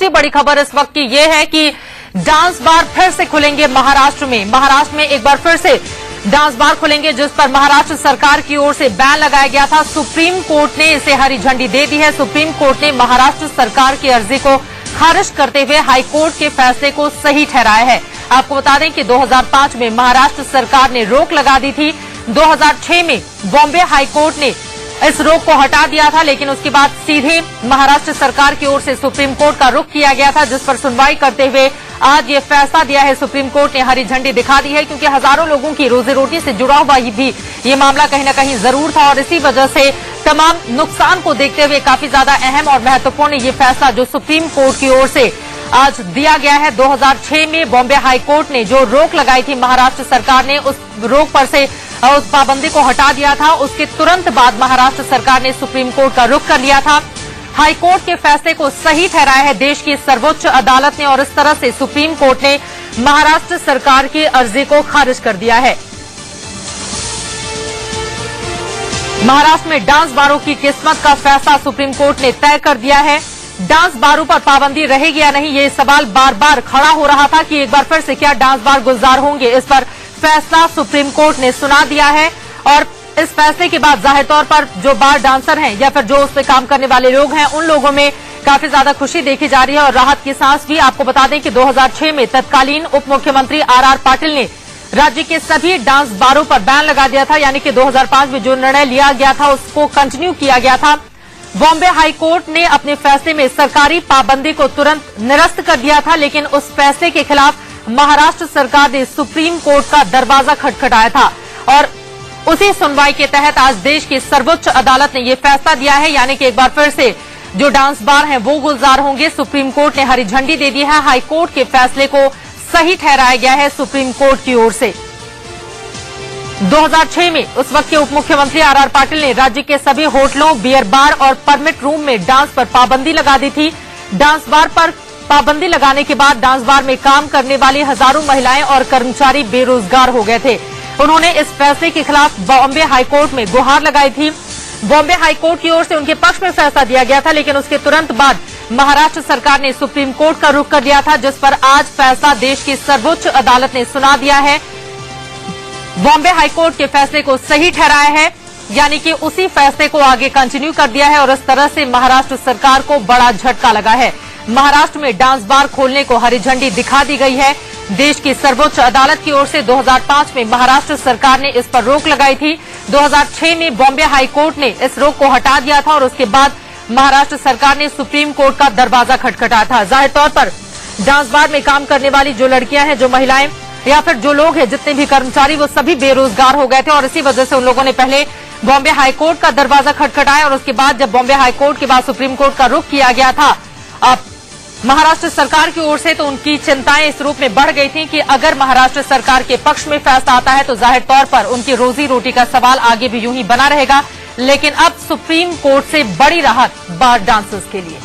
दूसरी बड़ी खबर इस वक्त की ये है कि डांस बार फिर से खुलेंगे महाराष्ट्र में। महाराष्ट्र में एक बार फिर से डांस बार खुलेंगे, जिस पर महाराष्ट्र सरकार की ओर से बैन लगाया गया था। सुप्रीम कोर्ट ने इसे हरी झंडी दे दी है। सुप्रीम कोर्ट ने महाराष्ट्र सरकार की अर्जी को खारिज करते हुए हाईकोर्ट के फैसले को सही ठहराया है। आपको बता दें कि 2005 में महाराष्ट्र सरकार ने रोक लगा दी थी। 2006 में बॉम्बे हाईकोर्ट ने इस रोक को हटा दिया था, लेकिन उसके बाद सीधे महाराष्ट्र सरकार की ओर से सुप्रीम कोर्ट का रुख किया गया था, जिस पर सुनवाई करते हुए आज ये फैसला दिया है। सुप्रीम कोर्ट ने हरी झंडी दिखा दी है, क्योंकि हजारों लोगों की रोजी रोटी से जुड़ा हुआ भी ये मामला कहीं न कहीं जरूर था और इसी वजह से तमाम नुकसान को देखते हुए काफी ज्यादा अहम और महत्वपूर्ण ये फैसला जो सुप्रीम कोर्ट की ओर से आज दिया गया है। 2006 में बॉम्बे हाईकोर्ट ने जो रोक लगाई थी महाराष्ट्र सरकार ने, उस रोक पर से उस पाबंदी को हटा दिया था। उसके तुरंत बाद महाराष्ट्र सरकार ने सुप्रीम कोर्ट का रुख कर लिया था। हाईकोर्ट के फैसले को सही ठहराया है देश की सर्वोच्च अदालत ने और इस तरह से सुप्रीम कोर्ट ने महाराष्ट्र सरकार की अर्जी को खारिज कर दिया है। महाराष्ट्र में डांस बारों की किस्मत का फैसला सुप्रीम कोर्ट ने तय कर दिया है। डांस बारों पर पाबंदी रहेगी या नहीं, ये सवाल बार बार खड़ा हो रहा था कि एक बार फिर से क्या डांस बार गुलजार होंगे। इस पर फैसला सुप्रीम कोर्ट ने सुना दिया है और इस फैसले के बाद जाहिर तौर पर जो बार डांसर हैं या फिर जो उस पर काम करने वाले लोग हैं, उन लोगों में काफी ज्यादा खुशी देखी जा रही है और राहत की सांस भी। आपको बता दें कि 2006 में तत्कालीन उप मुख्यमंत्री आर पाटिल ने राज्य के सभी डांस बारों पर बैन लगा दिया था, यानी कि 2005 में जो निर्णय लिया गया था उसको कंटिन्यू किया गया था। बॉम्बे हाईकोर्ट ने अपने फैसले में सरकारी पाबंदी को तुरंत निरस्त कर दिया था, लेकिन उस फैसले के खिलाफ महाराष्ट्र सरकार ने सुप्रीम कोर्ट का दरवाजा खटखटाया था और उसी सुनवाई के तहत आज देश की सर्वोच्च अदालत ने यह फैसला दिया है, यानी कि एक बार फिर से जो डांस बार हैं वो गुलजार होंगे। सुप्रीम कोर्ट ने हरी झंडी दे दी है। हाईकोर्ट के फैसले को सही ठहराया गया है सुप्रीम कोर्ट की ओर से। 2006 में उस वक्त के उप मुख्यमंत्री आर पाटिल ने राज्य के सभी होटलों, बियर बार और परमिट रूम में डांस पर पाबंदी लगा दी थी। डांस बार पर पाबंदी लगाने के बाद डांस बार में काम करने वाली हजारों महिलाएं और कर्मचारी बेरोजगार हो गए थे। उन्होंने इस फैसले के खिलाफ बॉम्बे हाईकोर्ट में गुहार लगाई थी। बॉम्बे हाईकोर्ट की ओर से उनके पक्ष में फैसला दिया गया था, लेकिन उसके तुरंत बाद महाराष्ट्र सरकार ने सुप्रीम कोर्ट का रुख कर दिया था, जिस पर आज फैसला देश की सर्वोच्च अदालत ने सुना दिया है। बॉम्बे हाईकोर्ट के फैसले को सही ठहराया है, यानी कि उसी फैसले को आगे कंटिन्यू कर दिया है और इस तरह से महाराष्ट्र सरकार को बड़ा झटका लगा है। महाराष्ट्र में डांस बार खोलने को हरी झंडी दिखा दी गई है। देश की सर्वोच्च अदालत की ओर से 2005 में महाराष्ट्र सरकार ने इस पर रोक लगाई थी। 2006 में बॉम्बे हाईकोर्ट ने इस रोक को हटा दिया था और उसके बाद महाराष्ट्र सरकार ने सुप्रीम कोर्ट का दरवाजा खटखटाया था। जाहिर तौर पर डांस बार में काम करने वाली जो लड़कियां हैं, जो महिलाएं या फिर जो लोग हैं, जितने भी कर्मचारी, वो सभी बेरोजगार हो गए थे और इसी वजह से उन लोगों ने पहले बॉम्बे हाईकोर्ट का दरवाजा खटखटाया और उसके बाद जब बॉम्बे हाईकोर्ट के बाद सुप्रीम कोर्ट का रुख किया गया था महाराष्ट्र सरकार की ओर से, तो उनकी चिंताएं इस रूप में बढ़ गई थी कि अगर महाराष्ट्र सरकार के पक्ष में फैसला आता है तो जाहिर तौर पर उनकी रोजी रोटी का सवाल आगे भी यूं ही बना रहेगा। लेकिन अब सुप्रीम कोर्ट से बड़ी राहत बार डांसर्स के लिए।